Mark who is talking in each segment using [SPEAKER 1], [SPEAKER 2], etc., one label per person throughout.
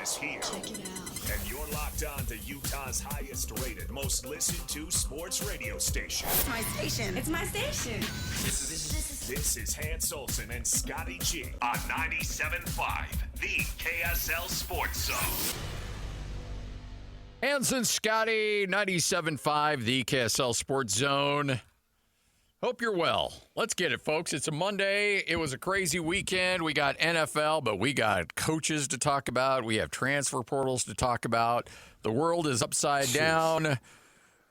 [SPEAKER 1] is here.
[SPEAKER 2] Check it out.
[SPEAKER 1] And you're locked on to Utah's highest rated, most listened to sports radio station.
[SPEAKER 2] It's my station. It's my station.
[SPEAKER 1] This is Hans Olsen and Scotty G on 97.5, the KSL Sports Zone.
[SPEAKER 3] Hans and Scotty, 97.5, the KSL Sports Zone. Hope you're well. Let's get it, folks. It's a Monday. It was a crazy weekend. We got NFL, but we got coaches to talk about. We have transfer portals to talk about. The world is upside down.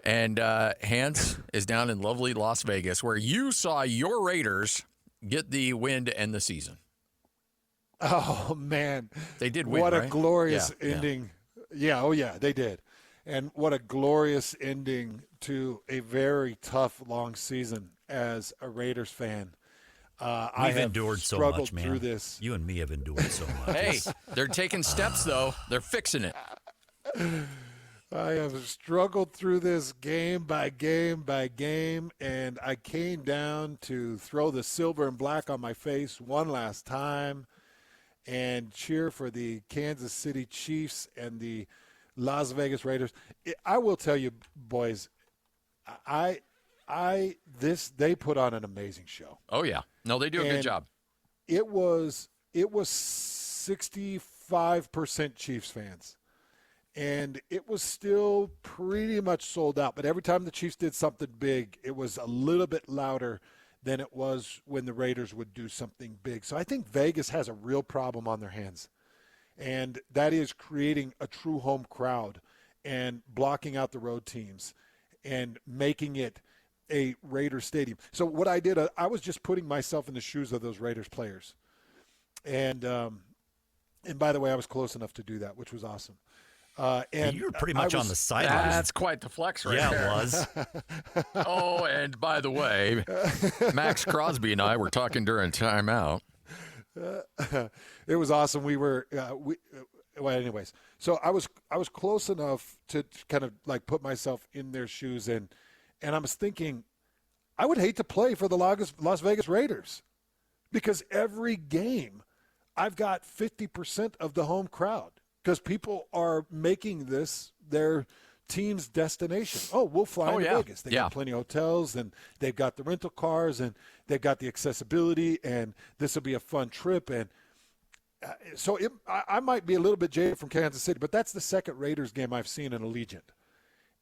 [SPEAKER 3] And Hans is down in lovely Las Vegas, where you saw your Raiders get the win to end the season.
[SPEAKER 4] Oh, man.
[SPEAKER 3] They did win,
[SPEAKER 4] What
[SPEAKER 3] right?
[SPEAKER 4] a glorious
[SPEAKER 3] Yeah.
[SPEAKER 4] ending. Yeah, oh, yeah, they did. And what a glorious ending to a very tough, long season as a Raiders fan. I
[SPEAKER 5] We've
[SPEAKER 4] have
[SPEAKER 5] endured so
[SPEAKER 4] struggled
[SPEAKER 5] much, man.
[SPEAKER 4] through this.
[SPEAKER 5] You and me have endured so much.
[SPEAKER 3] Hey, they're taking steps, though. They're fixing it.
[SPEAKER 4] I have struggled through this game by game by game, and I came down to throw the silver and black on my face one last time and cheer for the Kansas City Chiefs and the Las Vegas Raiders. I will tell you, boys, they put on an amazing show.
[SPEAKER 3] Oh, yeah. No, they do a good
[SPEAKER 4] And
[SPEAKER 3] job.
[SPEAKER 4] It was 65% Chiefs fans. And it was still pretty much sold out. But every time the Chiefs did something big, it was a little bit louder than it was when the Raiders would do something big. So I think Vegas has a real problem on their hands. And that is creating a true home crowd and blocking out the road teams and making it a Raiders stadium. So what I did, I was just putting myself in the shoes of those Raiders players. And by the way, I was close enough to do that, which was awesome. And
[SPEAKER 5] you were pretty much on the sidelines.
[SPEAKER 3] That's quite the flex right
[SPEAKER 5] Yeah,
[SPEAKER 3] there.
[SPEAKER 5] it was.
[SPEAKER 3] Oh, and by the way, Max Crosby and I were talking during timeout.
[SPEAKER 4] It was awesome. We were, well, anyways. So I was close enough to kind of like put myself in their shoes, and I was thinking, I would hate to play for the Las Vegas Raiders because every game I've got 50% of the home crowd because people are making this their team's destination. Oh, we'll fly to Vegas. They got plenty of hotels, and they've got the rental cars, and they've got the accessibility, and this will be a fun trip. And so I might be a little bit jaded from Kansas City, but that's the second Raiders game I've seen in Allegiant.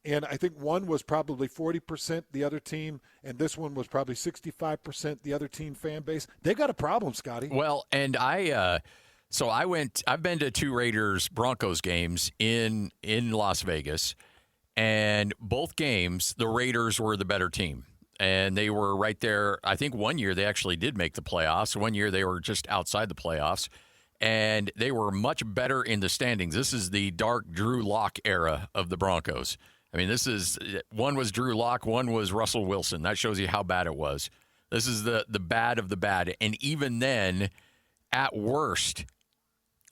[SPEAKER 4] And I think one was probably 40% the other team, and this one was probably 65% the other team fan base. They've got a problem, Scotty.
[SPEAKER 3] Well, and I've been to two Raiders Broncos games in Las Vegas, and both games the Raiders were the better team. And they were right there. I think one year they actually did make the playoffs. One year they were just outside the playoffs. And they were much better in the standings. This is the dark Drew Lock era of the Broncos. I mean, one was Drew Lock, one was Russell Wilson. That shows you how bad it was. This is the bad of the bad. And even then, at worst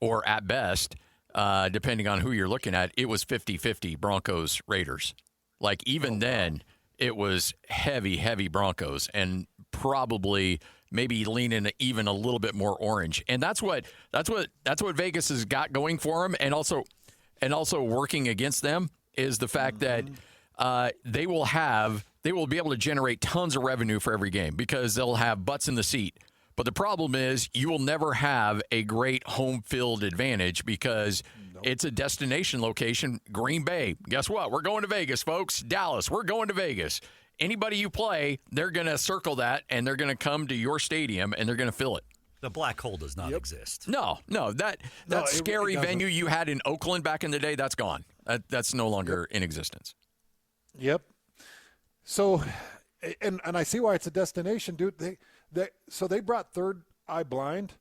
[SPEAKER 3] or at best, depending on who you're looking at, it was 50-50 Broncos-Raiders. Like even then, it was heavy Broncos and probably maybe leaning even a little bit more orange. And that's what Vegas has got going for them, and also working against them is the fact that they will be able to generate tons of revenue for every game because they'll have butts in the seat. But the problem is you will never have a great home field advantage because it's a destination location. Green Bay, guess what? We're going to Vegas, folks. Dallas, we're going to Vegas. Anybody you play, they're going to circle that, and they're going to come to your stadium, and they're going to fill it.
[SPEAKER 5] The black hole does not exist.
[SPEAKER 3] No, that scary venue you had in Oakland back in the day, that's gone. That's no longer in existence.
[SPEAKER 4] Yep. So, and I see why it's a destination, dude. They brought Third Eye Blind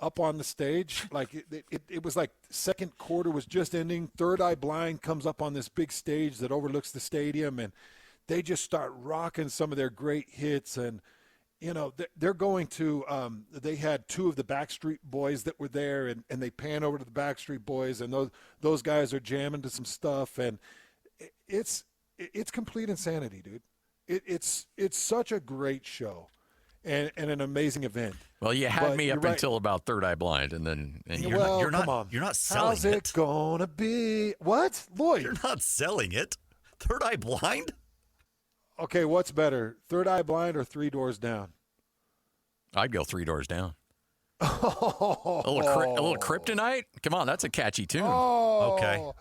[SPEAKER 4] up on the stage. Like it was like second quarter was just ending. Third Eye Blind comes up on this big stage that overlooks the stadium, and they just start rocking some of their great hits. And you know, they're going to they had two of the Backstreet Boys that were there, and they pan over to the Backstreet Boys, and those guys are jamming to some stuff, and it's complete insanity, dude. It's such a great show. and an amazing event.
[SPEAKER 3] Well, you had
[SPEAKER 4] But
[SPEAKER 3] me
[SPEAKER 4] you're
[SPEAKER 3] up
[SPEAKER 4] right.
[SPEAKER 3] until about Third Eye Blind, and then
[SPEAKER 5] You're
[SPEAKER 4] come
[SPEAKER 5] not
[SPEAKER 4] on.
[SPEAKER 5] You're not selling
[SPEAKER 4] How's it gonna be? What, Lloyd?
[SPEAKER 5] You're not selling it. Third Eye Blind?
[SPEAKER 4] Okay, what's better, Third Eye Blind or Three Doors Down?
[SPEAKER 3] I'd go Three Doors Down. A
[SPEAKER 4] Oh,
[SPEAKER 3] little Kryptonite? Come on, that's a catchy tune.
[SPEAKER 5] Okay.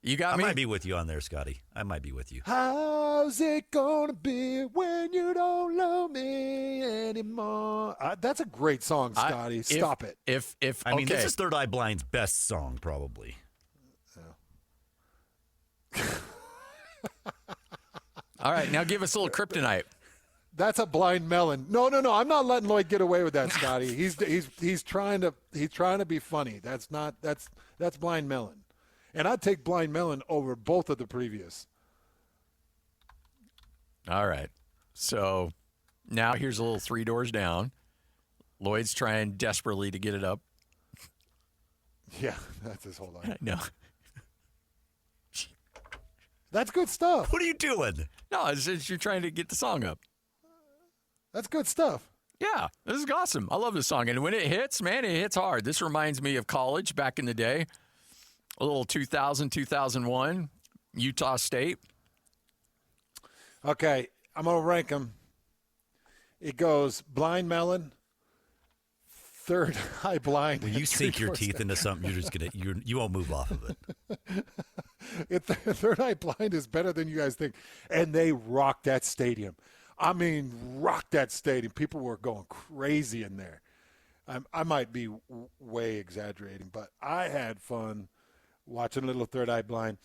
[SPEAKER 3] You got
[SPEAKER 5] I
[SPEAKER 3] me?
[SPEAKER 5] might be with you on there, Scotty. I might be with you.
[SPEAKER 4] How's it gonna be when you don't love me anymore? That's a great song, Scotty. Stop it.
[SPEAKER 3] If
[SPEAKER 5] I mean,
[SPEAKER 3] okay.
[SPEAKER 5] this is Third Eye Blind's best song, probably.
[SPEAKER 3] All right, now give us a little Kryptonite.
[SPEAKER 4] That's a blind melon. No. I'm not letting Lloyd get away with that, Scotty. He's trying to be funny. That's blind melon. And I'd take blind melon over both of the previous.
[SPEAKER 3] All right. So now here's a little Three Doors Down. Lloyd's trying desperately to get it up.
[SPEAKER 4] Yeah, that's his whole line.
[SPEAKER 3] No.
[SPEAKER 4] That's good stuff.
[SPEAKER 5] What are you doing?
[SPEAKER 3] No, it's you're trying to get the song up.
[SPEAKER 4] That's good stuff.
[SPEAKER 3] Yeah, this is awesome. I love this song. And when it hits, man, it hits hard. This reminds me of college back in the day. A little 2000, 2001, Utah State.
[SPEAKER 4] Okay, I'm going to rank them. It goes Blind Melon, Third Eye Blind.
[SPEAKER 5] When you sink your teeth into something, you're just you won't move off of it.
[SPEAKER 4] Third Eye Blind is better than you guys think. And they rocked that stadium. I mean, rocked that stadium. People were going crazy in there. I might be way exaggerating, but I had fun watching Little Third Eye Blind.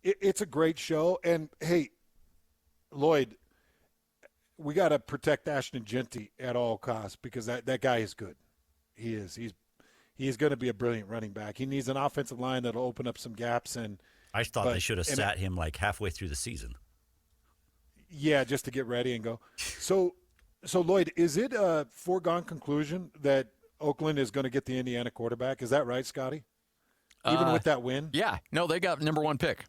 [SPEAKER 4] It's a great show. And, hey, Lloyd, we got to protect Ashton Genty at all costs because that guy is good. He is. He's going to be a brilliant running back. He needs an offensive line that will open up some gaps. And
[SPEAKER 5] I thought they should have sat him like halfway through the season.
[SPEAKER 4] Yeah, just to get ready and go. So Lloyd, is it a foregone conclusion that Oakland is going to get the Indiana quarterback? Is that right, Scotty? Even with that win?
[SPEAKER 3] Yeah. No, they got number one pick.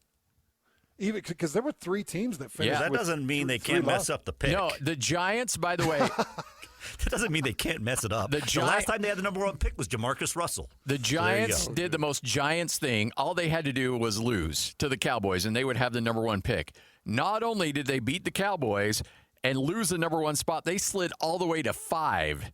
[SPEAKER 4] Even because there were three teams that finished.
[SPEAKER 5] Yeah, that
[SPEAKER 4] with
[SPEAKER 5] doesn't mean they
[SPEAKER 4] three
[SPEAKER 5] can't mess
[SPEAKER 4] losses.
[SPEAKER 5] up the pick.
[SPEAKER 3] No, the Giants, by the way.
[SPEAKER 5] That doesn't mean they can't mess it up. The last time they had the number one pick was Jamarcus Russell.
[SPEAKER 3] The Giants did the most Giants thing. All they had to do was lose to the Cowboys, and they would have the number one pick. Not only did they beat the Cowboys and lose the number one spot, they slid all the way to 5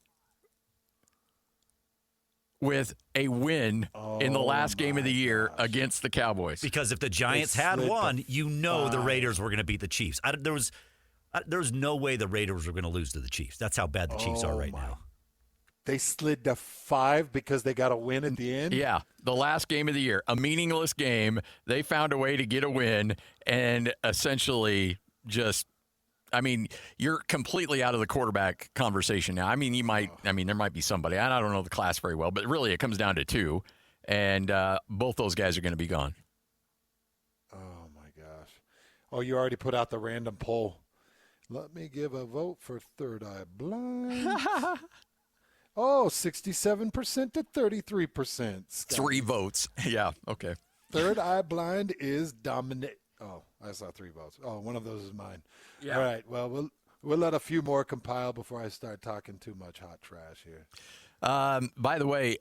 [SPEAKER 3] with a win in the last game of the year against the Cowboys.
[SPEAKER 5] Because if the Giants had won, the Raiders were going to beat the Chiefs. There was no way the Raiders were going to lose to the Chiefs. That's how bad the Chiefs are right now.
[SPEAKER 4] They slid to 5 because they got a win at the end?
[SPEAKER 3] Yeah, the last game of the year, a meaningless game. They found a way to get a win and essentially just, I mean, you're completely out of the quarterback conversation now. I mean, there might be somebody. I don't know the class very well, but really it comes down to 2, and both those guys are going to be gone.
[SPEAKER 4] Oh, my gosh. Oh, you already put out the random poll. Let me give a vote for Third Eye Blind. 67% to 33%. Scott.
[SPEAKER 3] 3 votes. Yeah, okay.
[SPEAKER 4] Third Eye Blind is dominant. Oh, I saw 3 votes. Oh, one of those is mine.
[SPEAKER 3] Yeah.
[SPEAKER 4] All right. Well, we'll let a few more compile before I start talking too much hot trash here.
[SPEAKER 3] By the way,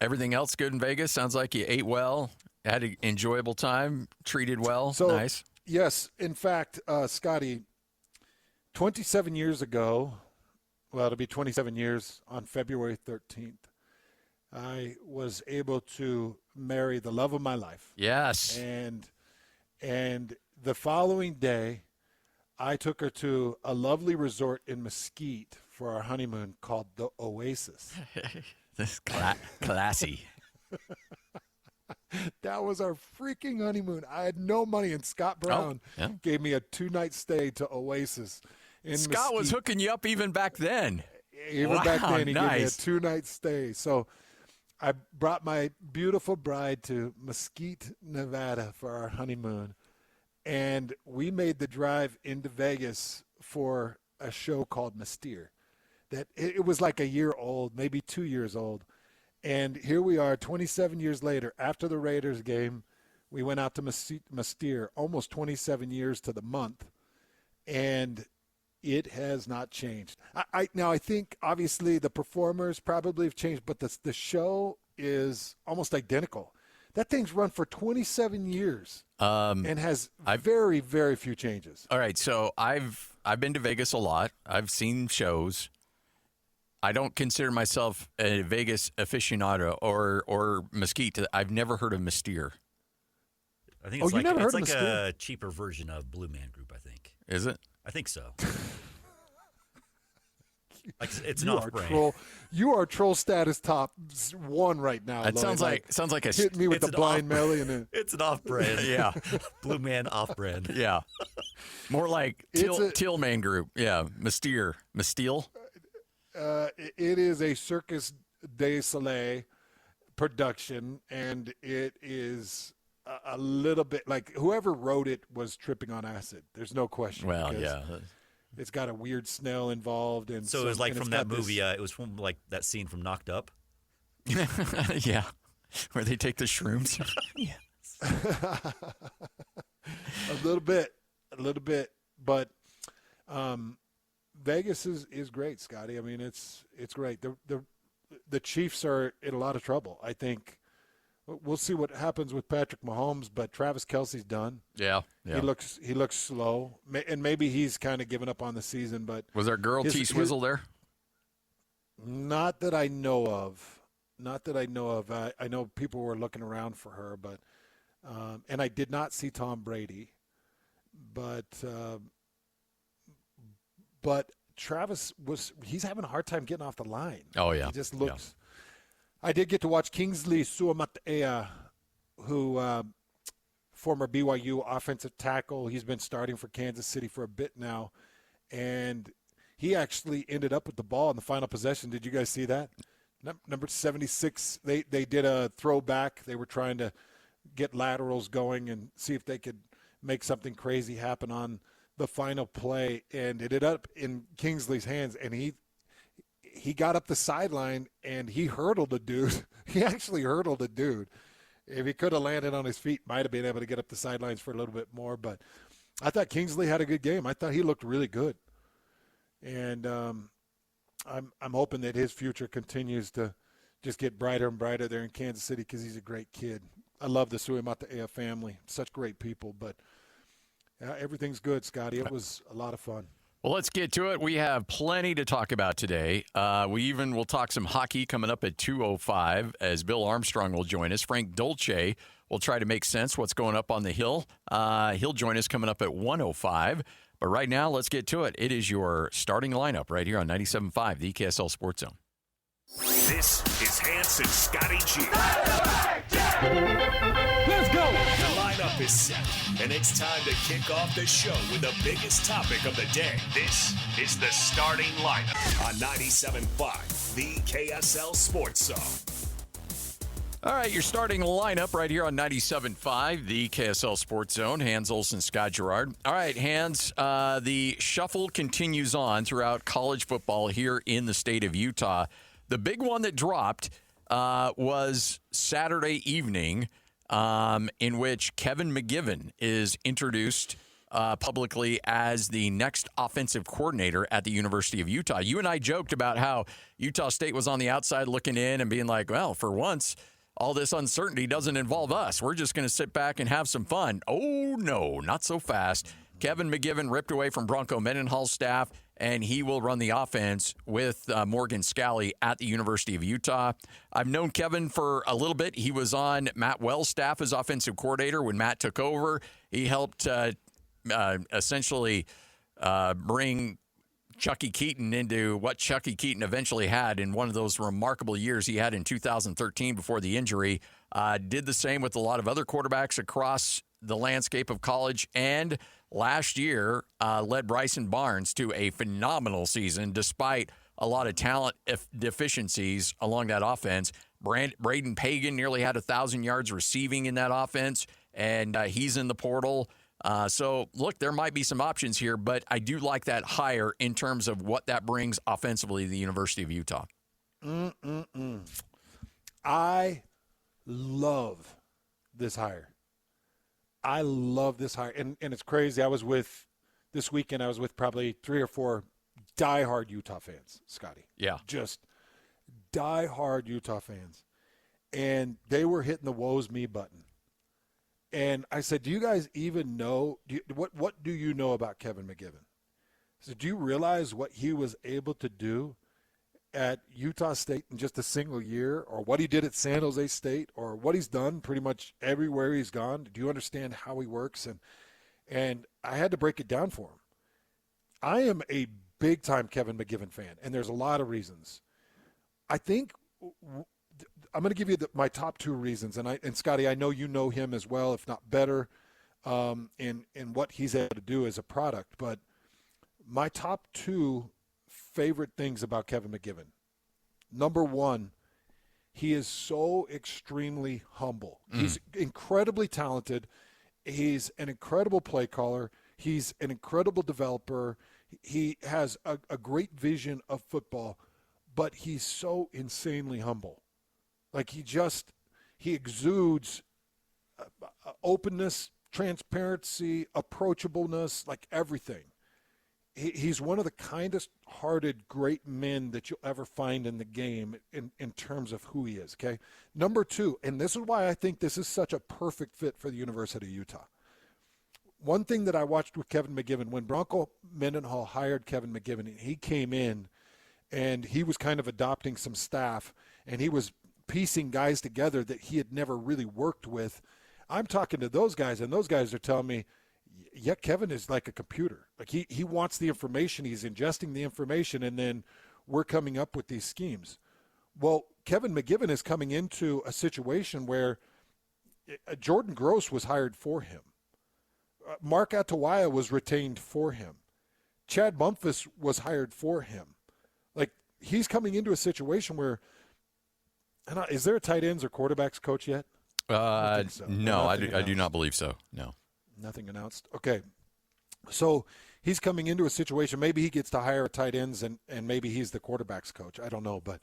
[SPEAKER 3] everything else good in Vegas? Sounds like you ate well, had an enjoyable time, treated well.
[SPEAKER 4] So,
[SPEAKER 3] nice.
[SPEAKER 4] Yes. In fact, Scotty, 27 years ago, well, it'll be 27 years on February 13th, I was able to marry the love of my life.
[SPEAKER 3] Yes.
[SPEAKER 4] And the following day, I took her to a lovely resort in Mesquite for our honeymoon called the Oasis.
[SPEAKER 3] This classy.
[SPEAKER 4] That was our freaking honeymoon. I had no money, and Scott Brown gave me a 2-night stay to Oasis in
[SPEAKER 3] Scott
[SPEAKER 4] Mesquite.
[SPEAKER 3] was hooking you up even back then.
[SPEAKER 4] Even back then, he
[SPEAKER 3] nice.
[SPEAKER 4] gave me a 2-night stay. So I brought my beautiful bride to Mesquite, Nevada for our honeymoon. And we made the drive into Vegas for a show called Mystere. That it was like a year old, maybe 2 years old. And here we are 27 years later, after the Raiders game. We went out to Mystere, almost 27 years to the month. And It has not changed. Now, I think, obviously, the performers probably have changed, but the show is almost identical. That thing's run for 27 years and has very, very few changes.
[SPEAKER 3] All right, so I've been to Vegas a lot. I've seen shows. I don't consider myself a Vegas aficionado or Mesquite. I've never heard of Mystere.
[SPEAKER 5] I think it's like a cheaper version of Blue Man Group, I think.
[SPEAKER 3] Is it?
[SPEAKER 5] I think so. Like it's an off-brand.
[SPEAKER 4] You are troll status top one right now.
[SPEAKER 3] It sounds like a
[SPEAKER 4] hit me with the blind melly and
[SPEAKER 5] it's an off-brand.
[SPEAKER 3] Yeah,
[SPEAKER 5] Blue Man off-brand.
[SPEAKER 3] Yeah, more like Tillman Group. Yeah, Mystere.
[SPEAKER 4] It is a Circus du Soleil production, and it is a little bit like whoever wrote it was tripping on acid. There's no question.
[SPEAKER 3] Well, yeah.
[SPEAKER 4] It's got a weird smell involved, and
[SPEAKER 5] so it was like from that movie. It was from like that scene from Knocked Up.
[SPEAKER 3] Yeah, where they take the shrooms.
[SPEAKER 4] Yeah. a little bit, but Vegas is great, Scotty. I mean, it's great. The Chiefs are in a lot of trouble. I think we'll see what happens with Patrick Mahomes, but Travis Kelce's done.
[SPEAKER 3] Yeah.
[SPEAKER 4] He looks slow, and maybe he's kind of given up on the season. But
[SPEAKER 3] was there a girl T-Swizzle there?
[SPEAKER 4] Not that I know of. I know people were looking around for her, but and I did not see Tom Brady, but Travis he's having a hard time getting off the line.
[SPEAKER 3] Oh yeah,
[SPEAKER 4] he just looks. Yeah. I did get to watch Kingsley Suamataia, who former BYU offensive tackle. He's been starting for Kansas City for a bit now, and he actually ended up with the ball in the final possession. Did you guys see that? Number 76, they did a throwback. They were trying to get laterals going and see if they could make something crazy happen on the final play, and it ended up in Kingsley's hands, and he got up the sideline and he hurdled a dude. He actually hurdled a dude. If he could have landed on his feet, might have been able to get up the sidelines for a little bit more. But I thought Kingsley had a good game. I thought he looked really good. And I'm hoping that his future continues to just get brighter and brighter there in Kansas City because he's a great kid. I love the Suamataia family. Such great people. But everything's good, Scotty. It was a lot of fun.
[SPEAKER 3] Well, let's get to it. We have plenty to talk about today. We'll talk some hockey coming up at 2:05 as Bill Armstrong will join us. Frank Dolce will try to make sense what's going up on the Hill. He'll join us coming up at 1:05. But right now, let's get to it. It is your starting lineup right here on 97.5, the KSL Sports Zone.
[SPEAKER 1] This is Hans and Scotty G.
[SPEAKER 4] Let's go!
[SPEAKER 1] The lineup is set, and it's time to kick off the show with the biggest topic of the day. This is the starting lineup on 97.5, the KSL Sports Zone.
[SPEAKER 3] All right, your starting lineup right here on 97.5, the KSL Sports Zone. Hans Olsen, Scott Gerard. All right, Hans, the shuffle continues on throughout college football here in the state of Utah. The big one that dropped was Saturday evening, in which Kevin McGiven is introduced publicly as the next offensive coordinator at the University of Utah. You and I joked about how Utah State was on the outside looking in and being like, well, for once, all this uncertainty doesn't involve us. We're just going to sit back and have some fun. Oh, no, not so fast. Kevin McGiven ripped away from Bronco Mendenhall's staff, and he will run the offense with Morgan Scalley at the University of Utah. I've known Kevin for a little bit. He was on Matt Wells' staff as offensive coordinator when Matt took over. He helped essentially bring Chucky Keaton into what Chucky Keaton eventually had in one of those remarkable years he had in 2013 before the injury. Did the same with a lot of other quarterbacks across the landscape of college, and last year led Bryson Barnes to a phenomenal season despite a lot of talent deficiencies along that offense. Braden Pagan nearly had 1,000 yards receiving in that offense, and he's in the portal. So, look, there might be some options here, but I do like that hire in terms of what that brings offensively to the University of Utah.
[SPEAKER 4] I love this hire. And it's crazy. I was with this weekend I was with probably 3 or 4 diehard Utah fans, Scotty.
[SPEAKER 3] Yeah.
[SPEAKER 4] Just diehard Utah fans. And they were hitting the woes me button. And I said, do you guys even know, what do you know about Kevin McGiven? So do you realize what he was able to do at Utah State in just a single year, or what he did at San Jose State, or what he's done pretty much everywhere he's gone? Do you understand how he works? And I had to break it down for him. I am a big-time Kevin McGiven fan, and there's a lot of reasons. I think I'm going to give you my top 2 reasons, and Scotty, I know you know him as well, if not better, in what he's able to do as a product. But my top 2 favorite things about Kevin McGiven. Number 1, he is so extremely humble. He's incredibly talented. He's an incredible play caller. He's an incredible developer. He has a great vision of football, but he's so insanely humble. Like he exudes openness, transparency, approachableness, like everything. He's one of the kindest-hearted great men that you'll ever find in the game in terms of who he is, okay? Number 2, and this is why I think this is such a perfect fit for the University of Utah. One thing that I watched with Kevin McGiven, when Bronco Mendenhall hired Kevin McGiven, he came in and he was kind of adopting some staff, and he was piecing guys together that he had never really worked with. I'm talking to those guys, and those guys are telling me, yeah, Kevin is like a computer. Like he wants the information, he's ingesting the information, and then we're coming up with these schemes. Well, Kevin McGiven is coming into a situation where Jordan Gross was hired for him. Mark Atawaya was retained for him. Chad Bumphus was hired for him. Like, he's coming into a situation where, is there a tight ends or quarterbacks coach yet?
[SPEAKER 3] So. No, I do not believe so. No.
[SPEAKER 4] Nothing announced. Okay. So he's coming into a situation, maybe he gets to hire tight ends and maybe he's the quarterbacks coach. I don't know. But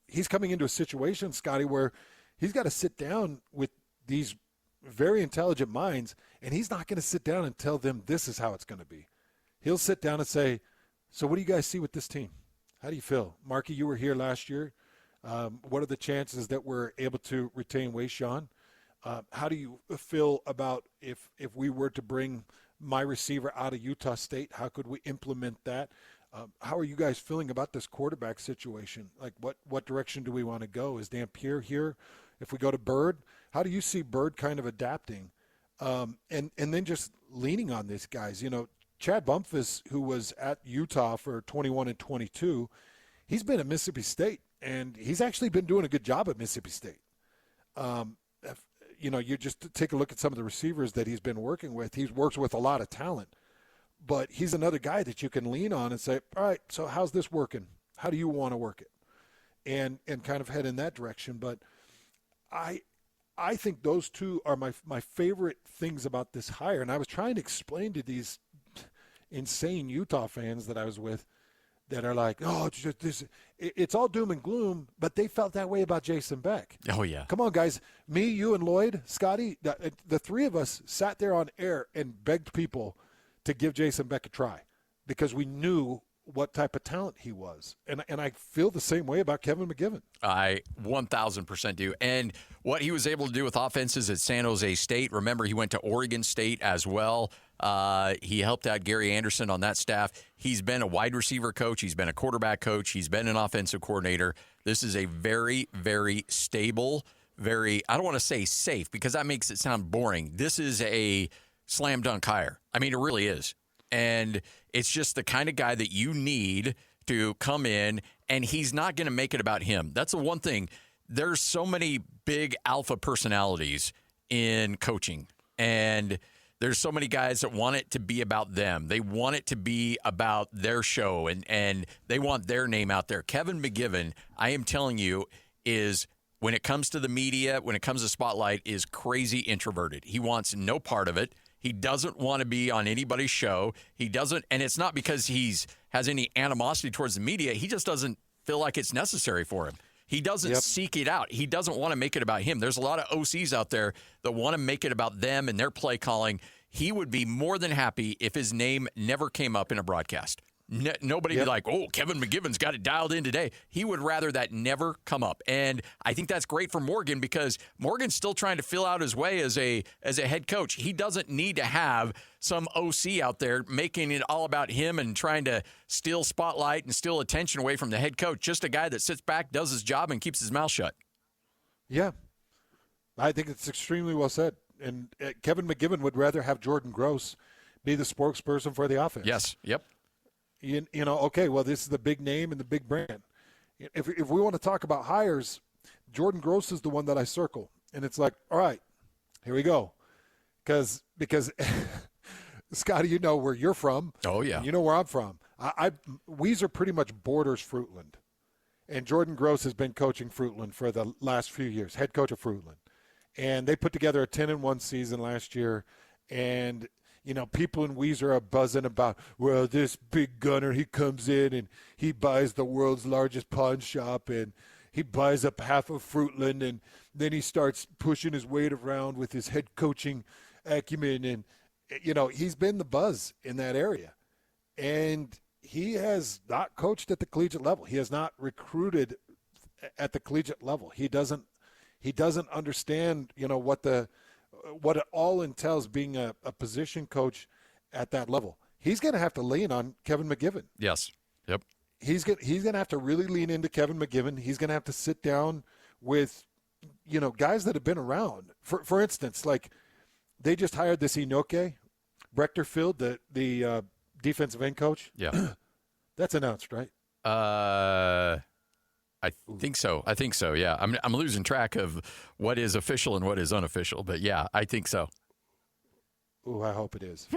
[SPEAKER 4] he's coming into a situation, Scotty, where he's got to sit down with these very intelligent minds, and he's not going to sit down and tell them this is how it's going to be. He'll sit down and say, so what do you guys see with this team? How do you feel? Marky, you were here last year. What are the chances that we're able to retain Wayshawn? How do you feel about if we were to bring my receiver out of Utah State? How could we implement that? How are you guys feeling about this quarterback situation? Like, what direction do we want to go? Is Dampier here? If we go to Bird, how do you see Bird kind of adapting? And then just leaning on these guys. You know, Chad Bumphus, who was at Utah for 21 and 22, he's been at Mississippi State, and he's actually been doing a good job at Mississippi State. You just take a look at some of the receivers that he's been working with. He works with a lot of talent. But he's another guy that you can lean on and say, all right, so how's this working? How do you want to work it? And kind of head in that direction. But I think those two are my favorite things about this hire. And I was trying to explain to these insane Utah fans that I was with that are like, oh, it's all doom and gloom, but they felt that way about Jason Beck.
[SPEAKER 3] Oh, yeah.
[SPEAKER 4] Come on, guys. Me, you, and Lloyd, Scotty, the three of us sat there on air and begged people to give Jason Beck a try because we knew what type of talent he was. And I feel the same way about Kevin McGiven.
[SPEAKER 3] I 1,000% do. And what he was able to do with offenses at San Jose State, remember he went to Oregon State as well. He helped out Gary Anderson on that staff. He's been a wide receiver coach. He's been a quarterback coach. He's been an offensive coordinator. This is a very, very stable, I don't want to say safe because that makes it sound boring. This is a slam dunk hire. I mean, it really is. And it's just the kind of guy that you need to come in, and he's not going to make it about him. That's the one thing. There's so many big alpha personalities in coaching, and there's so many guys that want it to be about them. They want it to be about their show, and they want their name out there. Kevin McGiven, I am telling you, is when it comes to the media, when it comes to spotlight, is crazy introverted. He wants no part of it. He doesn't want to be on anybody's show. He doesn't, and it's not because has any animosity towards the media. He just doesn't feel like it's necessary for him. He doesn't seek it out. He doesn't want to make it about him. There's a lot of OCs out there that want to make it about them and their play calling. he would be more than happy if his name never came up in a broadcast. Nobody would be like, oh, Kevin McGiven's got it dialed in today. He would rather that never come up. And I think that's great for Morgan because Morgan's still trying to fill out his way as a head coach. He doesn't need to have some OC out there making it all about him and trying to steal spotlight and steal attention away from the head coach. Just a guy that sits back, does his job, and keeps his mouth shut. Yeah.
[SPEAKER 4] I think it's extremely well said. And Kevin McGiven would rather have Jordan Gross be the spokesperson for the offense.
[SPEAKER 3] Yes. Yep.
[SPEAKER 4] You know, okay, well, this is the big name and the big brand. If we want to talk about hires, Jordan Gross is the one that I circle. And it's like, all right, here we go. Because Scotty, you know where you're from.
[SPEAKER 3] Oh, yeah.
[SPEAKER 4] You know where I'm from. Weezer pretty much borders Fruitland. And Jordan Gross has been coaching Fruitland for the last few years, head coach of Fruitland. And they put together a 10-1 season last year. And you know, people in Weezer are buzzing about, well, this big gunner, he comes in and he buys the world's largest pawn shop and he buys up half of Fruitland and then he starts pushing his weight around with his head coaching acumen. And, you know, he's been the buzz in that area. And he has not coached at the collegiate level. He has not recruited at the collegiate level. He doesn't understand, you know, what it all entails being a position coach at that level. He's going to have to lean on Kevin McGiven.
[SPEAKER 3] Yes. Yep.
[SPEAKER 4] He's going to have to really lean into Kevin McGiven. He's going to have to sit down with, you know, guys that have been around. For instance, like they just hired this Inoke Brechterfield, the defensive end coach.
[SPEAKER 3] Yeah.
[SPEAKER 4] That's announced, right?
[SPEAKER 3] I think so. Yeah. I'm losing track of what is official and what is unofficial, but yeah, I think so.
[SPEAKER 4] Ooh, I hope it is.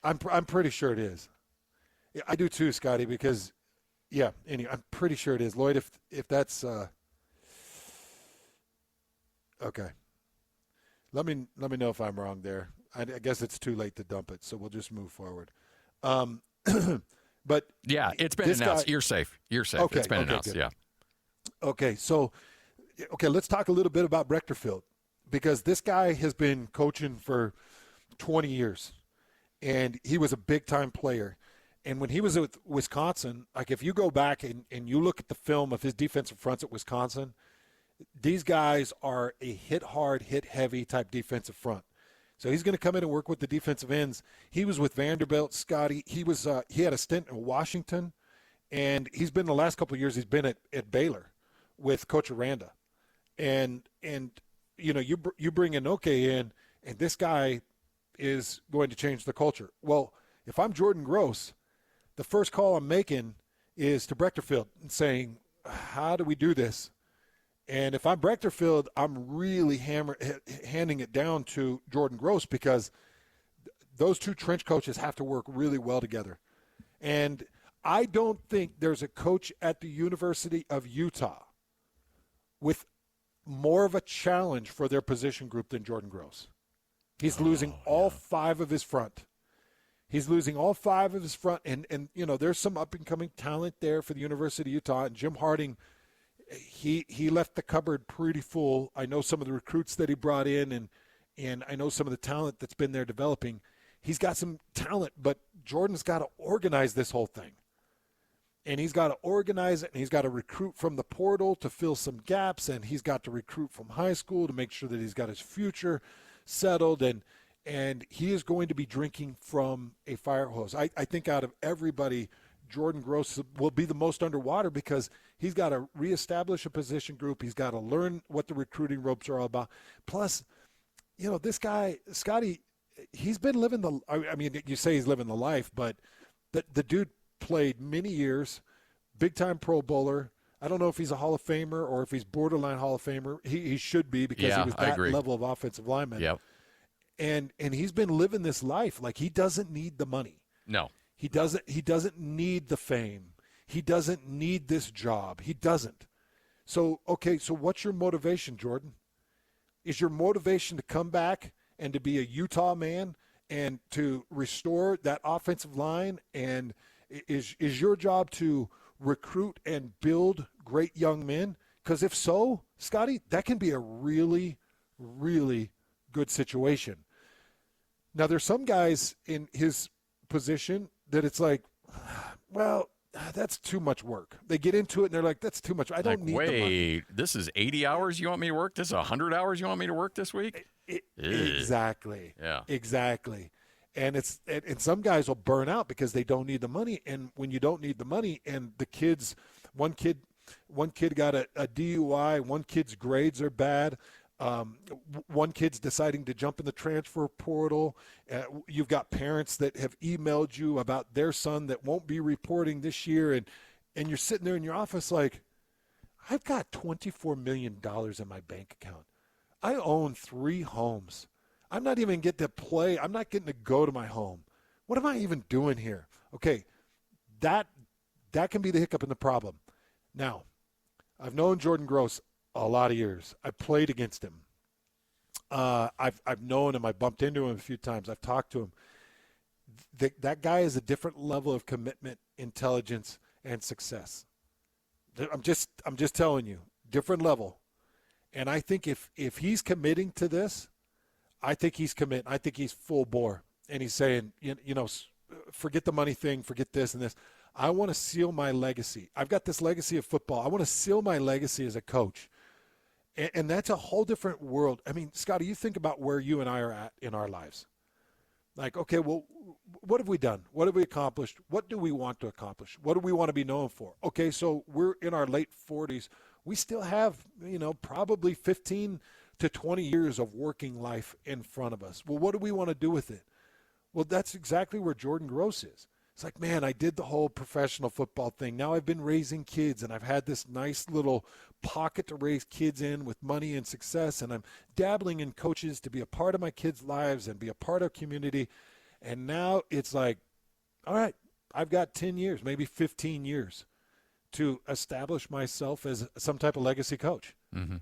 [SPEAKER 4] I'm pretty sure it is. Yeah, I do too, Scotty, because yeah, anyway, I'm pretty sure it is. Lloyd, if that's okay. Let me know if I'm wrong there. I guess it's too late to dump it, so we'll just move forward. But
[SPEAKER 3] yeah, it's been announced. You're safe.
[SPEAKER 4] Okay,
[SPEAKER 3] it's been announced.
[SPEAKER 4] Good.
[SPEAKER 3] Yeah.
[SPEAKER 4] Okay, so let's talk a little bit about Brechterfield because this guy has been coaching for 20 years, and he was a big-time player. And when he was with Wisconsin, like if you go back and you look at the film of his defensive fronts at Wisconsin, these guys are a hit hard, hit heavy type defensive front. So he's going to come in and work with the defensive ends. He was with Vanderbilt, Scotty. He had a stint in Washington, and he's been the last couple of years. He's been at Baylor with Coach Aranda, and you know you bring Inoke in, and this guy is going to change the culture. Well, if I'm Jordan Gross, the first call I'm making is to Brechterfield and saying, how do we do this? And if I'm Brechterfield, I'm really handing it down to Jordan Gross because those two trench coaches have to work really well together. And I don't think there's a coach at the University of Utah with more of a challenge for their position group than Jordan Gross. He's losing all five of his front. He's losing all five of his front. And you know, there's some up-and-coming talent there for the University of Utah. And Jim Harding, he left the cupboard pretty full. I know some of the recruits that he brought in, and I know some of the talent that's been there developing. He's got some talent, but Jordan's got to organize this whole thing. And he's got to organize it, and he's got to recruit from the portal to fill some gaps, and he's got to recruit from high school to make sure that he's got his future settled, and he is going to be drinking from a fire hose. I think out of everybody, Jordan Gross will be the most underwater because he's got to reestablish a position group. He's got to learn what the recruiting ropes are all about. Plus, you know, this guy, Scotty, he's been living I mean, you say he's living the life, but the dude played many years, big-time Pro Bowler. I don't know if he's a Hall of Famer or if he's borderline Hall of Famer. He should be because he was that level of offensive lineman.
[SPEAKER 3] Yep.
[SPEAKER 4] And he's been living this life. Like, he doesn't need the money.
[SPEAKER 3] No.
[SPEAKER 4] He doesn't need the fame. He doesn't need this job. He doesn't. So what's your motivation, Jordan? Is your motivation to come back and to be a Utah man and to restore that offensive line? And is your job to recruit and build great young men? Because if so, Scotty, that can be a really, really good situation. Now, there's some guys in his position that it's like, well, that's too much work. They get into it and they're like, that's too much. I don't need the money.
[SPEAKER 3] Wait, this is 80 hours you want me to work? This is 100 hours you want me to work this week?
[SPEAKER 4] Exactly.
[SPEAKER 3] Yeah.
[SPEAKER 4] Exactly. And some guys will burn out because they don't need the money. And when you don't need the money, and the kids, one kid got a DUI, one kid's grades are bad. One kid's deciding to jump in the transfer portal. You've got parents that have emailed you about their son that won't be reporting this year, and you're sitting there in your office like, I've got $24 million in my bank account. I own 3 homes. I'm not even getting to play. I'm not getting to go to my home. What am I even doing here? Okay, that can be the hiccup and the problem. Now, I've known Jordan Gross a lot of years. I played against him. I've known him. I bumped into him a few times. I've talked to him. That guy is a different level of commitment, intelligence, and success. I'm just telling you, different level. And I think if he's committing to this, I think he's committing. I think he's full bore. And he's saying, you know, forget the money thing, forget this and this. I want to seal my legacy. I've got this legacy of football. I want to seal my legacy as a coach. And that's a whole different world. I mean, Scotty, you think about where you and I are at in our lives. Like, okay, well, what have we done? What have we accomplished? What do we want to accomplish? What do we want to be known for? Okay, so we're in our late 40s. We still have, you know, probably 15 to 20 years of working life in front of us. Well, what do we want to do with it? Well, that's exactly where Jordan Gross is. It's like, man, I did the whole professional football thing. Now I've been raising kids, and I've had this nice little pocket to raise kids in with money and success, and I'm dabbling in coaches to be a part of my kids' lives and be a part of community. And now it's like, all right, I've got 10 years, maybe 15 years to establish myself as some type of legacy coach. Mm-hmm.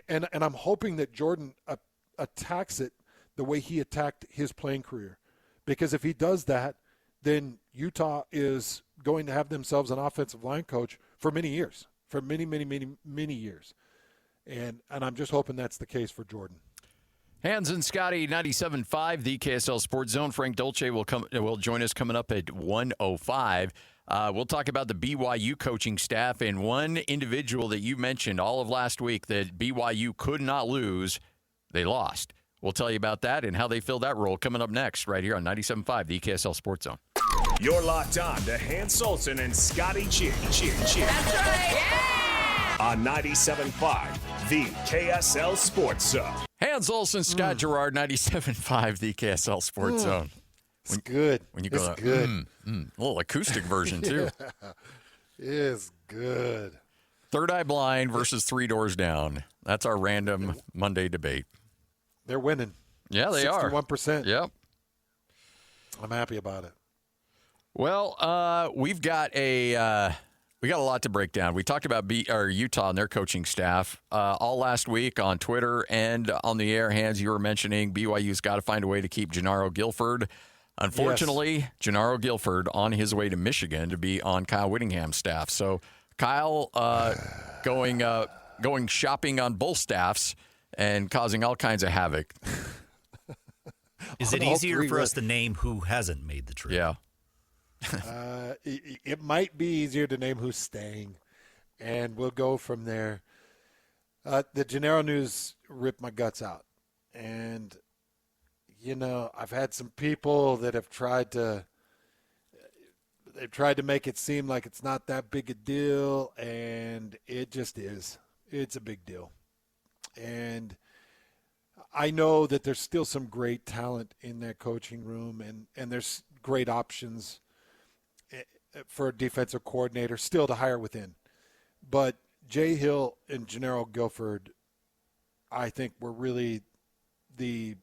[SPEAKER 4] And I'm hoping that Jordan attacks it the way he attacked his playing career. Because if he does that, then Utah is going to have themselves an offensive line coach for many years, for many, many, many, many years. And I'm just hoping that's the case for Jordan.
[SPEAKER 3] Hans and Scotty, 97.5, the KSL Sports Zone. Frank Dolce will join us coming up at 1:05. We'll talk about the BYU coaching staff and one individual that you mentioned all of last week that BYU could not lose. They lost. We'll tell you about that and how they filled that role coming up next right here on 97.5, the KSL Sports Zone.
[SPEAKER 1] You're locked on to Hans Olsen and Scotty G.
[SPEAKER 2] That's right. Yeah!
[SPEAKER 1] On 97.5, the KSL Sports Zone.
[SPEAKER 3] Hans Olsen, Scott Gerard, 97.5, the KSL Sports Zone.
[SPEAKER 4] It's good.
[SPEAKER 3] When you go,
[SPEAKER 4] good.
[SPEAKER 3] A little acoustic version, too.
[SPEAKER 4] It's good.
[SPEAKER 3] Third Eye Blind versus Three Doors Down. That's our random Monday debate.
[SPEAKER 4] They're winning.
[SPEAKER 3] Yeah, they are.
[SPEAKER 4] 61%.
[SPEAKER 3] Yep.
[SPEAKER 4] I'm happy about it.
[SPEAKER 3] Well, we've got a lot to break down. We talked about Utah and their coaching staff all last week on Twitter and on the air. Hans, you were mentioning BYU's got to find a way to keep Jenaro Gilford. Unfortunately, yes. Jenaro Gilford on his way to Michigan to be on Kyle Whittingham's staff. So Kyle going shopping on both staffs and causing all kinds of havoc.
[SPEAKER 5] Is it easier for us to name who hasn't made the trip?
[SPEAKER 3] Yeah.
[SPEAKER 4] It might be easier to name who's staying, and we'll go from there. The Jenaro news ripped my guts out. And, you know, I've had some people that have tried to make it seem like it's not that big a deal, and it just is. It's a big deal. And I know that there's still some great talent in that coaching room, and there's great options for a defensive coordinator still to hire within. But Jay Hill and Jenaro Gilford, I think, were really the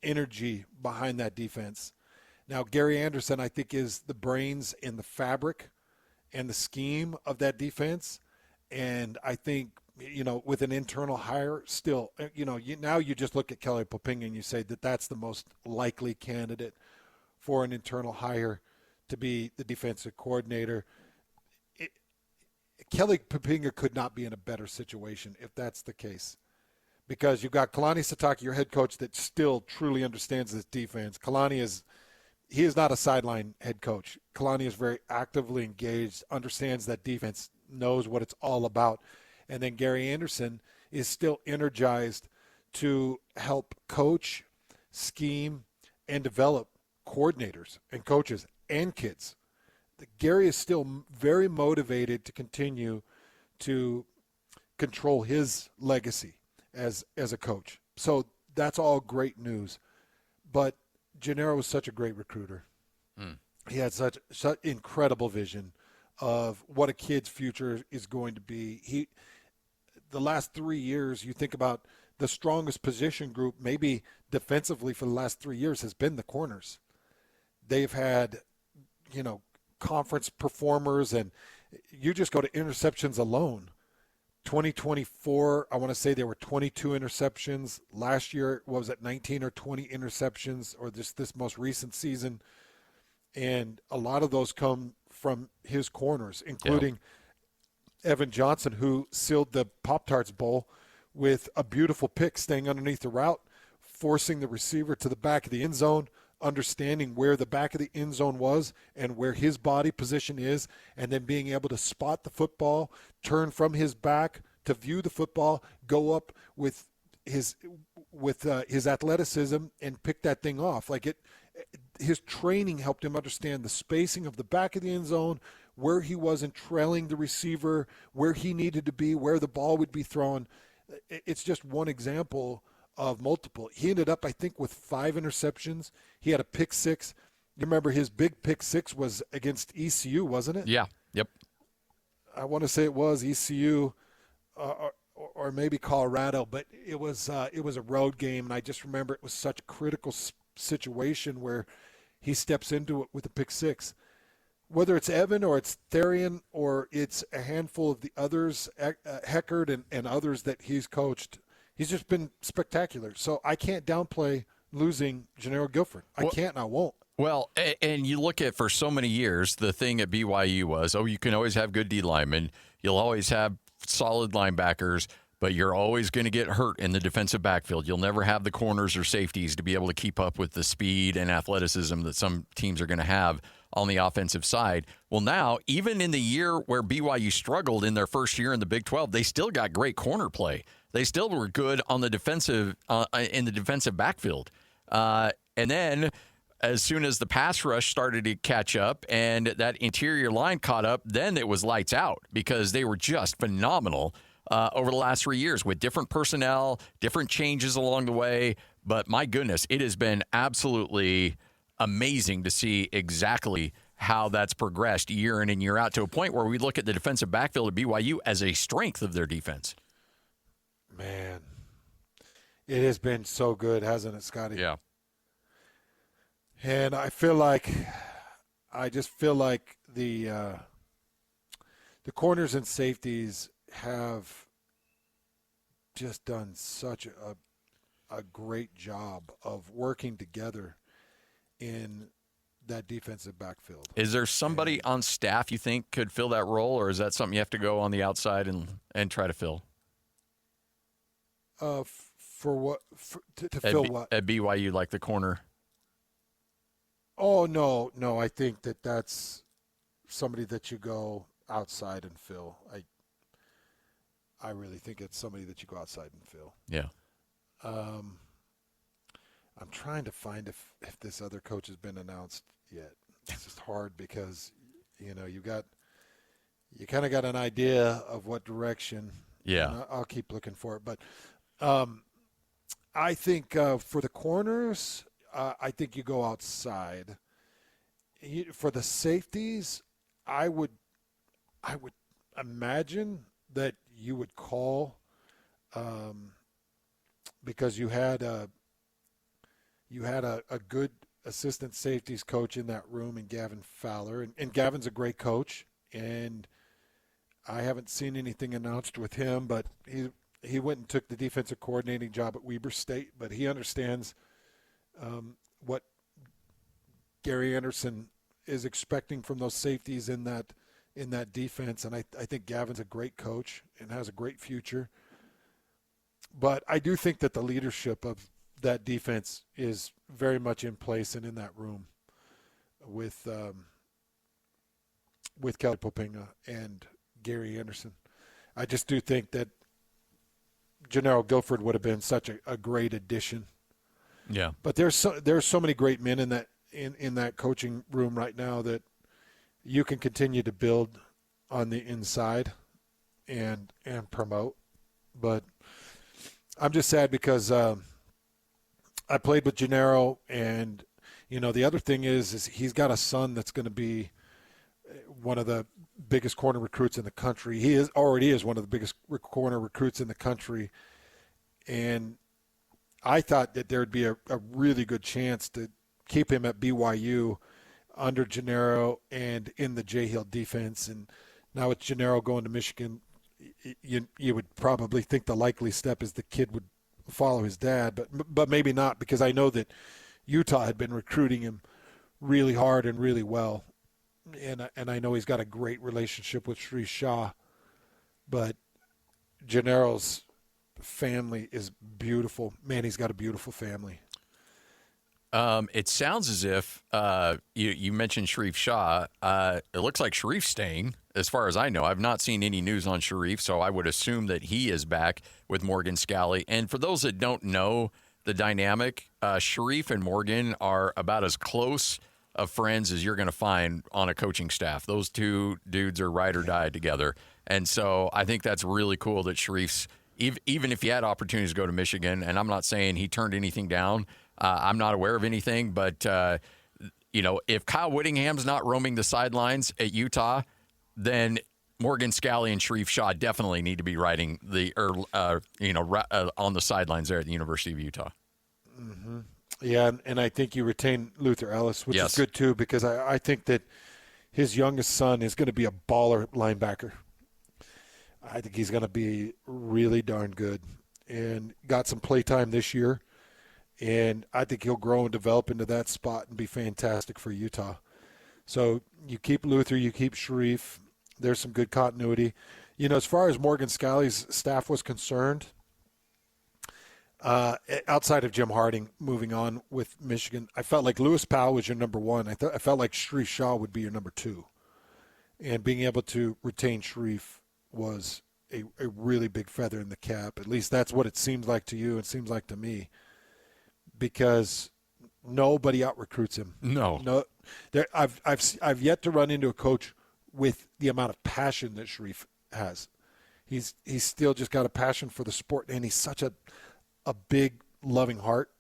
[SPEAKER 4] energy behind that defense. Now, Gary Anderson, I think, is the brains and the fabric and the scheme of that defense. And I think, you know, with an internal hire still, you know, now you just look at Kelly Poppinga and you say that that's the most likely candidate for an internal hire to be the defensive coordinator. Kelly Poppinga could not be in a better situation if that's the case. because you've got Kalani Sitake, your head coach, that still truly understands this defense. He is not a sideline head coach. Kalani is very actively engaged, understands that defense, knows what it's all about. And then Gary Anderson is still energized to help coach, scheme, and develop coordinators and coaches and kids. Gary is still very motivated to continue to control his legacy as a coach. So that's all great news. But Jenaro was such a great recruiter. He had such incredible vision of what a kid's future is going to be. The last 3 years, you think about the strongest position group, maybe defensively for the last 3 years, has been the corners. They've had, conference performers, and you just go to interceptions alone. 2024, I want to say there were 22 interceptions. Last year, what was it, 19 or 20 interceptions, or this most recent season? And a lot of those come from his corners, including Evan Johnson, who sealed the Pop-Tarts Bowl with a beautiful pick, staying underneath the route, forcing the receiver to the back of the end zone, understanding where the back of the end zone was and where his body position is, and then being able to spot the football, turn from his back to view the football, go up with his athleticism and pick that thing off. His training helped him understand the spacing of the back of the end zone, where he wasn't trailing the receiver, where he needed to be, where the ball would be thrown. It's just one example of multiple. He ended up, I think, with 5 interceptions. He had a pick 6. You remember his big pick 6 was against ECU, wasn't it?
[SPEAKER 3] Yeah. Yep.
[SPEAKER 4] I want to say it was ECU or maybe Colorado, but it was a road game, and I just remember it was such a critical situation where he steps into it with a pick 6. Whether it's Evan or it's Therian or it's a handful of the others, Heckard and others that he's coached, he's just been spectacular. So I can't downplay losing Jenaro Gilford. I can't and I won't.
[SPEAKER 3] Well, and you look at, for so many years, the thing at BYU was, you can always have good D linemen. You'll always have solid linebackers, but you're always going to get hurt in the defensive backfield. You'll never have the corners or safeties to be able to keep up with the speed and athleticism that some teams are going to have on the offensive side. Well, now, even in the year where BYU struggled in their first year in the Big 12, they still got great corner play. They still were good on the defensive in the defensive backfield. And then as soon as the pass rush started to catch up and that interior line caught up, then it was lights out because they were just phenomenal over the last 3 years with different personnel, different changes along the way. But my goodness, it has been absolutely amazing to see exactly how that's progressed year in and year out to a point where we look at the defensive backfield of BYU as a strength of their defense.
[SPEAKER 4] Man, it has been so good, hasn't it, Scotty?
[SPEAKER 3] Yeah.
[SPEAKER 4] And I just feel like the corners and safeties have just done such a great job of working together in that defensive backfield.
[SPEAKER 3] Is there somebody on staff you think could fill that role, or is that something you have to go on the outside and try to fill?
[SPEAKER 4] For what? To fill what?
[SPEAKER 3] At BYU, like the corner?
[SPEAKER 4] Oh, no. I think that's somebody that you go outside and fill. I really think it's somebody that you go outside and fill.
[SPEAKER 3] Yeah.
[SPEAKER 4] I'm trying to find if this other coach has been announced yet. It's just hard because, you kind of got an idea of what direction.
[SPEAKER 3] Yeah.
[SPEAKER 4] I'll keep looking for it. But I think for the corners, I think you go outside. For the safeties, I would imagine that you would call because you had a good assistant safeties coach in that room in Gavin Fowler, and Gavin's a great coach, and I haven't seen anything announced with him, but he went and took the defensive coordinating job at Weber State, but he understands what Gary Anderson is expecting from those safeties in that defense, and I think Gavin's a great coach and has a great future. But I do think that the leadership of that defense is very much in place and in that room with Kelly Poppinga and Gary Anderson. I just do think that Jenaro Gilford would have been such a great addition.
[SPEAKER 3] Yeah.
[SPEAKER 4] But there's so many great men in that coaching room right now that you can continue to build on the inside and promote. But I'm just sad because I played with Jenaro, and the other thing is he's got a son that's going to be one of the biggest corner recruits in the country. He already is one of the biggest corner recruits in the country, and I thought that there'd be a really good chance to keep him at BYU under Jenaro and in the J-Hill defense. And now with Jenaro going to Michigan, you would probably think the likely step is the kid would follow his dad, but maybe not, because I know that Utah had been recruiting him really hard and really well. And I know he's got a great relationship with Sri Shah, but Jennaro's family is beautiful. Man, he's got a beautiful family.
[SPEAKER 3] It sounds as if you mentioned Sharif Shah. It looks like Sharif's staying, as far as I know. I've not seen any news on Sharif, so I would assume that he is back with Morgan Scalley. And for those that don't know the dynamic, Sharif and Morgan are about as close of friends as you're going to find on a coaching staff. Those two dudes are ride or die together. And so I think that's really cool that Sharif's, even if he had opportunities to go to Michigan, and I'm not saying he turned anything down, I'm not aware of anything, but, if Kyle Whittingham's not roaming the sidelines at Utah, then Morgan Scalley and Sharif Shah definitely need to be riding on the sidelines there at the University of Utah.
[SPEAKER 4] Mm-hmm. Yeah, and I think you retain Luther Ellis, which is good too, because I think that his youngest son is going to be a baller linebacker. I think he's going to be really darn good and got some play time this year. And I think he'll grow and develop into that spot and be fantastic for Utah. So you keep Luther, you keep Sharif. There's some good continuity. As far as Morgan Scalley's staff was concerned, outside of Jim Harding moving on with Michigan, I felt like Lewis Powell was your number one. I felt like Sharif Shah would be your number two. And being able to retain Sharif was a really big feather in the cap. At least that's what it seems like to you. It seems like to me. Because nobody out recruits him. No. I've yet to run into a coach with the amount of passion that Sharif has. He's still just got a passion for the sport, and he's such a big, loving heart,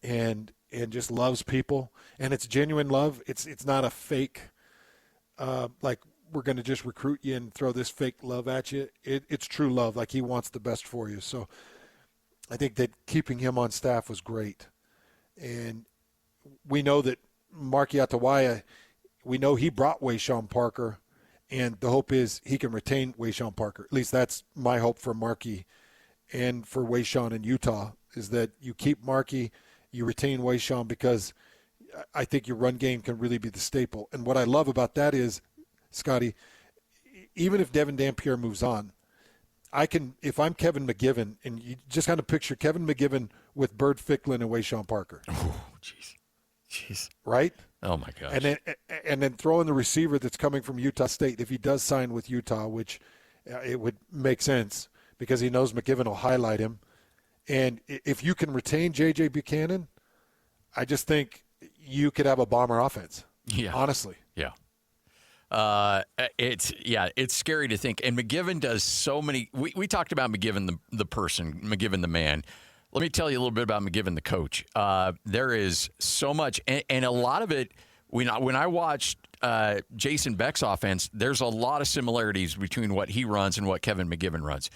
[SPEAKER 4] and just loves people, and it's genuine love. It's not a fake, like we're going to just recruit you and throw this fake love at you. It's true love, like he wants the best for you. So I think that keeping him on staff was great. And we know that Marky Atawaya, we know he brought Wayshawn Parker, and the hope is he can retain Wayshawn Parker. At least that's my hope for Marky and for Wayshawn in Utah, is that you keep Marky, you retain Wayshawn, because I think your run game can really be the staple. And what I love about that is, Scotty, even if Devin Dampier moves on, if I'm Kevin McGiven, and you just kind of picture Kevin McGiven with Bird Ficklin and Wayshawn Parker.
[SPEAKER 3] Oh, jeez.
[SPEAKER 4] Right?
[SPEAKER 3] Oh, my gosh.
[SPEAKER 4] And then throw in the receiver that's coming from Utah State, if he does sign with Utah, which it would make sense because he knows McGiven will highlight him. And if you can retain J.J. Buchanan, I just think you could have a bomber offense.
[SPEAKER 3] Yeah.
[SPEAKER 4] Honestly.
[SPEAKER 3] Yeah. It's scary to think. And McGiven does so many. We talked about McGiven the person, McGiven the man. Let me tell you a little bit about McGiven the coach. There is so much, and a lot of it. When I watched Jason Beck's offense, there's a lot of similarities between what he runs and what Kevin McGiven runs.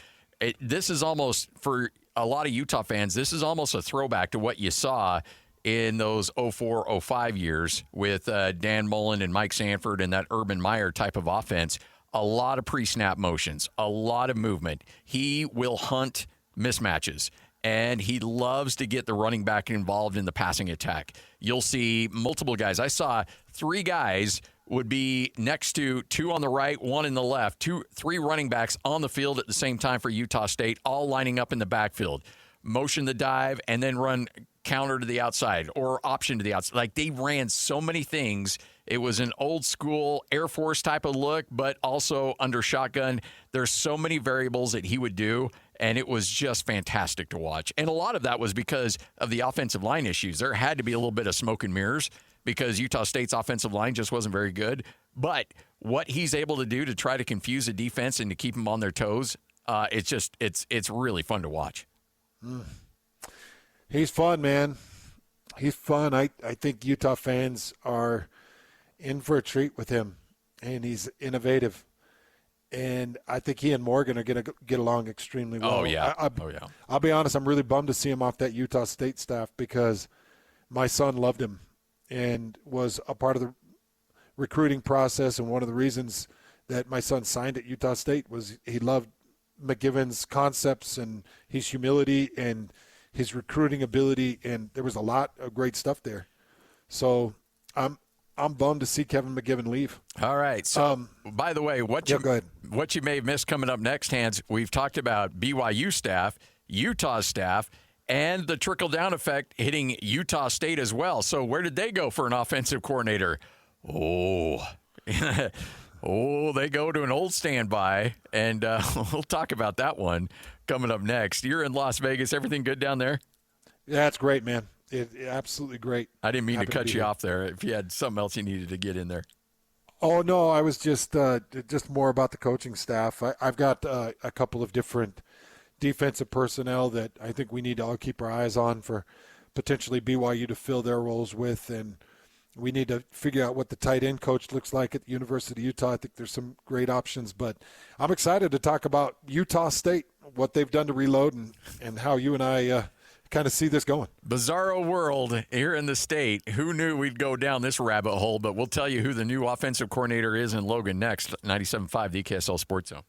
[SPEAKER 3] This is almost, for a lot of Utah fans, this is almost a throwback to what you saw in those 04-05 years with Dan Mullen and Mike Sanford and that Urban Meyer type of offense. A lot of pre-snap motions, a lot of movement. He will hunt mismatches, and he loves to get the running back involved in the passing attack. You'll see multiple guys. I saw 3 guys would be next to 2 on the right, 1 in the left, 3 running backs on the field at the same time for Utah State, all lining up in the backfield. motion the dive, and then run counter to the outside or option to the outside. Like, they ran so many things. It was an old school Air Force type of look, but also under shotgun. There's so many variables that he would do, and it was just fantastic to watch. And a lot of that was because of the offensive line issues. There had to be a little bit of smoke and mirrors because Utah State's offensive line just wasn't very good. But what he's able to do to try to confuse the defense and to keep them on their toes, it's really fun to watch.
[SPEAKER 4] He's fun, man. He's fun. I think Utah fans are in for a treat with him, and he's innovative. And I think he and Morgan are going to get along extremely well.
[SPEAKER 3] Oh, yeah.
[SPEAKER 4] I'll be honest, I'm really bummed to see him off that Utah State staff because my son loved him and was a part of the recruiting process, and one of the reasons that my son signed at Utah State was he loved McGiven's concepts and his humility and his recruiting ability, and there was a lot of great stuff there. So I'm bummed to see Kevin McGiven leave.
[SPEAKER 3] All right. So, by the way, what you may have missed coming up next, Hans, we've talked about BYU staff, Utah staff, and the trickle-down effect hitting Utah State as well. So where did they go for an offensive coordinator? Oh, they go to an old standby, and we'll talk about that one coming up next. You're in Las Vegas. Everything good down there?
[SPEAKER 4] Yeah, it's great, man. Absolutely great.
[SPEAKER 3] I didn't mean to cut you off there if you had something else you needed to get in there.
[SPEAKER 4] Oh, no, I was just more about the coaching staff. I've got a couple of different defensive personnel that I think we need to all keep our eyes on for potentially BYU to fill their roles with, and we need to figure out what the tight end coach looks like at the University of Utah. I think there's some great options, but I'm excited to talk about Utah State, what they've done to reload, and how you and I kind of see this going.
[SPEAKER 3] Bizarro world here in the state. Who knew we'd go down this rabbit hole, but we'll tell you who the new offensive coordinator is in Logan next. 97.5, the KSL Sports Zone.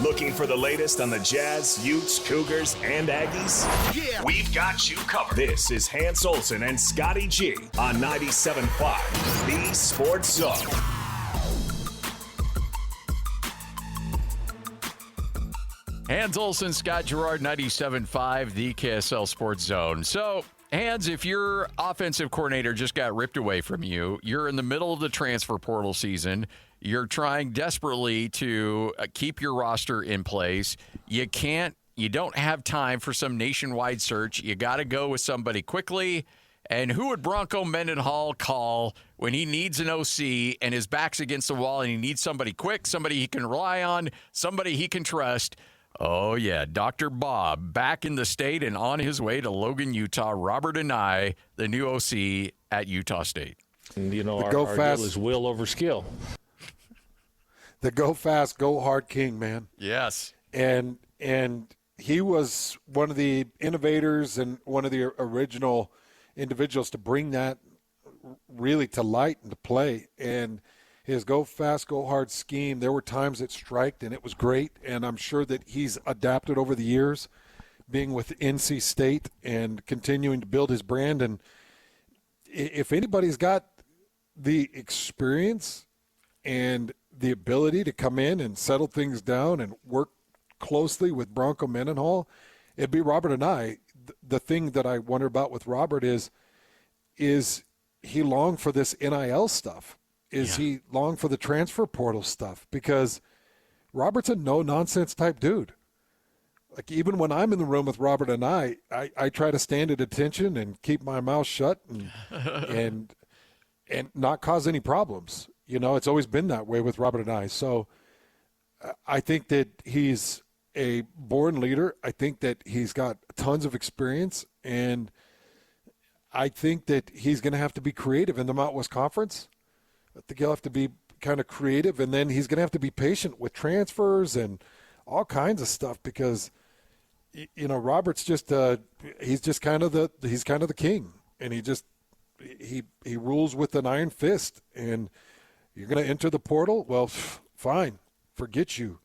[SPEAKER 1] Looking for the latest on the Jazz, Utes, Cougars, and Aggies? Yeah, we've got you covered. This is Hans Olsen and Scotty G on 97.5, the Sports Zone.
[SPEAKER 3] Hans Olsen, Scott Gerard, 97.5, the KSL Sports Zone. So, Hans, if your offensive coordinator just got ripped away from you, you're in the middle of the transfer portal season, you're trying desperately to keep your roster in place, you don't have time for some nationwide search, you got to go with somebody quickly. And who would Bronco Mendenhall call when he needs an OC and his back's against the wall and he needs somebody quick, somebody he can rely on, somebody he can trust? Oh, yeah, Dr. Bob back in the state and on his way to Logan, Utah. Robert Anae, the new OC at Utah State.
[SPEAKER 6] And, our deal is will over skill.
[SPEAKER 4] The go fast, go hard king, man.
[SPEAKER 3] Yes.
[SPEAKER 4] And he was one of the innovators and one of the original individuals to bring that really to light and to play. And his go fast, go hard scheme, there were times it striked, and it was great. And I'm sure that he's adapted over the years, being with NC State and continuing to build his brand. And if anybody's got the experience and the ability to come in and settle things down and work closely with Bronco Mendenhall, it'd be Robert Anae. The thing that I wonder about with Robert is he long for this NIL stuff? Is he long for the transfer portal stuff? Because Robert's a no-nonsense type dude. Like, even when I'm in the room with Robert and I try to stand at attention and keep my mouth shut and not cause any problems. It's always been that way with Robert and I. So I think that he's a born leader. I think that he's got tons of experience, and I think that he's going to have to be creative in the Mountain West Conference. I think he'll have to be kind of creative, and then he's going to have to be patient with transfers and all kinds of stuff because, Robert's just he's kind of the king, and he rules with an iron fist. And you're going to enter the portal? Well, fine, forget you.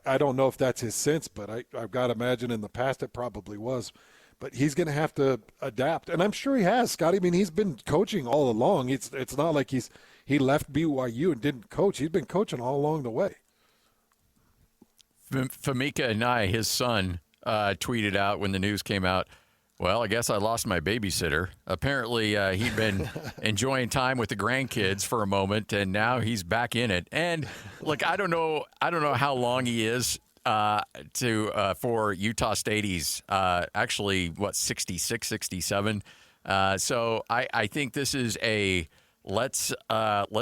[SPEAKER 4] I don't know if that's his sense, but I've got to imagine in the past it probably was. But he's going to have to adapt, and I'm sure he has, Scotty. I mean, he's been coaching all along. It's not like he left BYU and didn't coach. He's been coaching all along the way.
[SPEAKER 3] Famika Anae, his son, tweeted out when the news came out, well, I guess I lost my babysitter. Apparently, he'd been enjoying time with the grandkids for a moment, and now he's back in it. And look, I don't know how long he is for Utah State. He's actually 66, 67. So I think this is a let's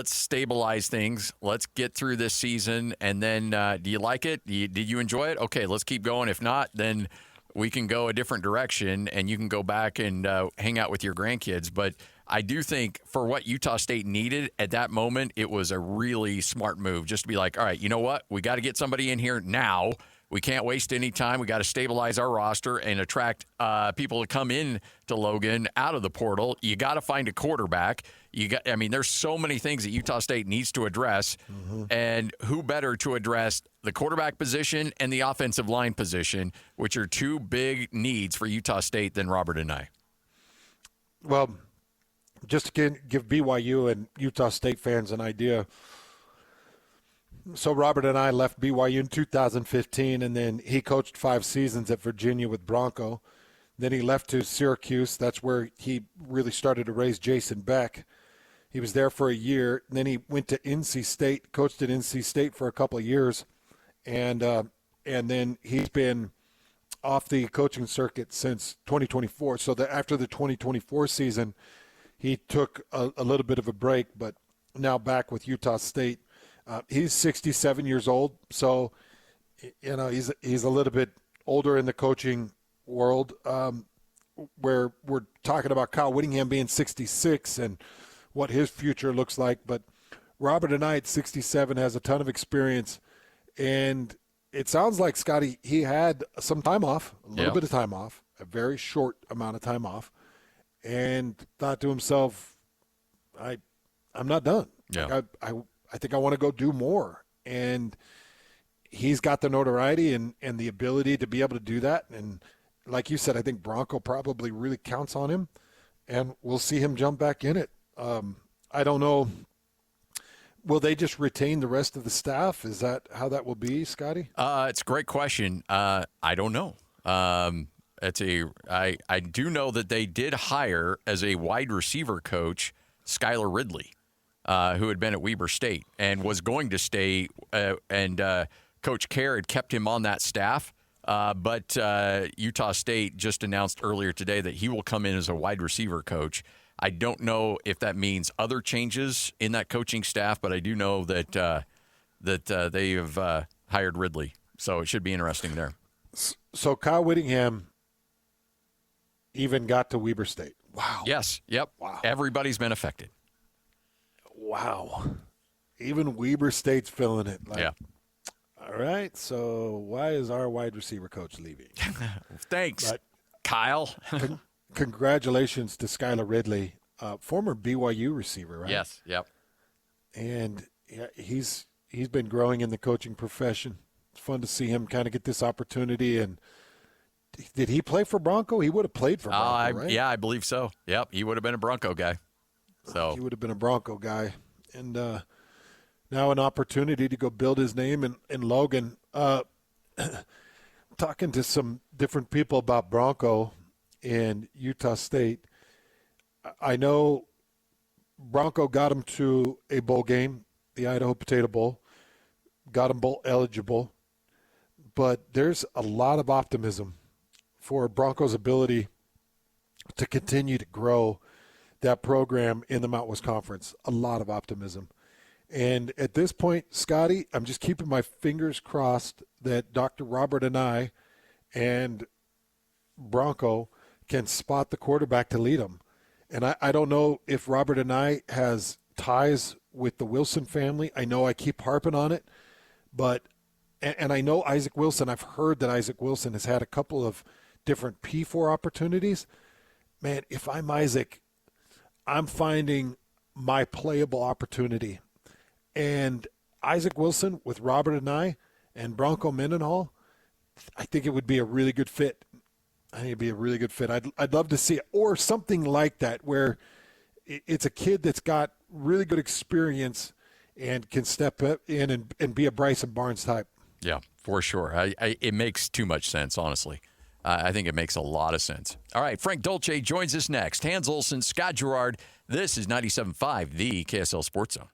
[SPEAKER 3] stabilize things. Let's get through this season, and then do you like it? Did you enjoy it? Okay, let's keep going. If not, then we can go a different direction, and you can go back and hang out with your grandkids. But I do think for what Utah State needed at that moment, it was a really smart move just to be like, all right, you know what? We got to get somebody in here now. We can't waste any time. We got to stabilize our roster and attract people to come in to Logan out of the portal. You got to find a quarterback. There's so many things that Utah State needs to address, and who better to address the quarterback position and the offensive line position, which are two big needs for Utah State, than Robert Anae.
[SPEAKER 4] Well, just to give BYU and Utah State fans an idea. So Robert Anae left BYU in 2015, and then he coached 5 seasons at Virginia with Bronco. Then he left to Syracuse. That's where he really started to raise Jason Beck. He was there for a year. And then he went to NC State, coached at NC State for a couple of years. And then he's been off the coaching circuit since 2024. So after the 2024 season, he took a little bit of a break, but now back with Utah State. He's 67 years old, so he's a little bit older in the coaching world. Where we're talking about Kyle Whittingham being 66 and what his future looks like, but Robert Anae at 67 has a ton of experience, and it sounds like Scotty, he had some time off, a little bit of time off, a very short amount of time off, and thought to himself, I'm not done.
[SPEAKER 3] Yeah.
[SPEAKER 4] I think I want to go do more. And he's got the notoriety and the ability to be able to do that. And like you said, I think Bronco probably really counts on him, and we'll see him jump back in it. I don't know. Will they just retain the rest of the staff? Is that how that will be, Scotty?
[SPEAKER 3] It's a great question. I don't know. I do know that they did hire as a wide receiver coach Skylar Ridley, who had been at Weber State and was going to stay, and Coach Kerr had kept him on that staff. But Utah State just announced earlier today that he will come in as a wide receiver coach. I don't know if that means other changes in that coaching staff, but I do know that they have hired Ridley, so it should be interesting there.
[SPEAKER 4] So Kyle Whittingham even got to Weber State. Wow.
[SPEAKER 3] Yes. Yep.
[SPEAKER 4] Wow.
[SPEAKER 3] Everybody's been affected.
[SPEAKER 4] Wow. Even Weber State's feeling it.
[SPEAKER 3] Yeah.
[SPEAKER 4] All right, so why is our wide receiver coach leaving?
[SPEAKER 3] Thanks, Kyle.
[SPEAKER 4] Congratulations to Skylar Ridley, former BYU receiver, right?
[SPEAKER 3] Yes, yep.
[SPEAKER 4] And he's been growing in the coaching profession. It's fun to see him kind of get this opportunity. And did he play for Bronco? He would have played for Bronco, right?
[SPEAKER 3] Yeah, I believe so. Yep, he would have been a Bronco guy. So
[SPEAKER 4] he would have been a Bronco guy. And now an opportunity to go build his name in Logan. Talking to some different people about Bronco and Utah State, I know Bronco got him to a bowl game, the Idaho Potato Bowl, got him bowl eligible, but there's a lot of optimism for Bronco's ability to continue to grow that program in the Mountain West Conference. A lot of optimism. And at this point, Scotty, I'm just keeping my fingers crossed that Dr. Robert Anae and Bronco can spot the quarterback to lead them. And I don't know if Robert Anae has ties with the Wilson family. I know I keep harping on it, but and I know Isaac Wilson. I've heard that Isaac Wilson has had a couple of different P4 opportunities. Man, if I'm Isaac, I'm finding my playable opportunity. And Isaac Wilson with Robert Anae and Bronco Mendenhall, I think it would be a really good fit. I think it'd be a really good fit. I'd love to see it, or something like that, where it's a kid that's got really good experience and can step in and be a Bryson Barnes type.
[SPEAKER 3] Yeah, for sure. It makes too much sense, honestly. I think it makes a lot of sense. All right, Frank Dolce joins us next. Hans Olsen, Scott Gerard. This is 97.5, the KSL Sports Zone.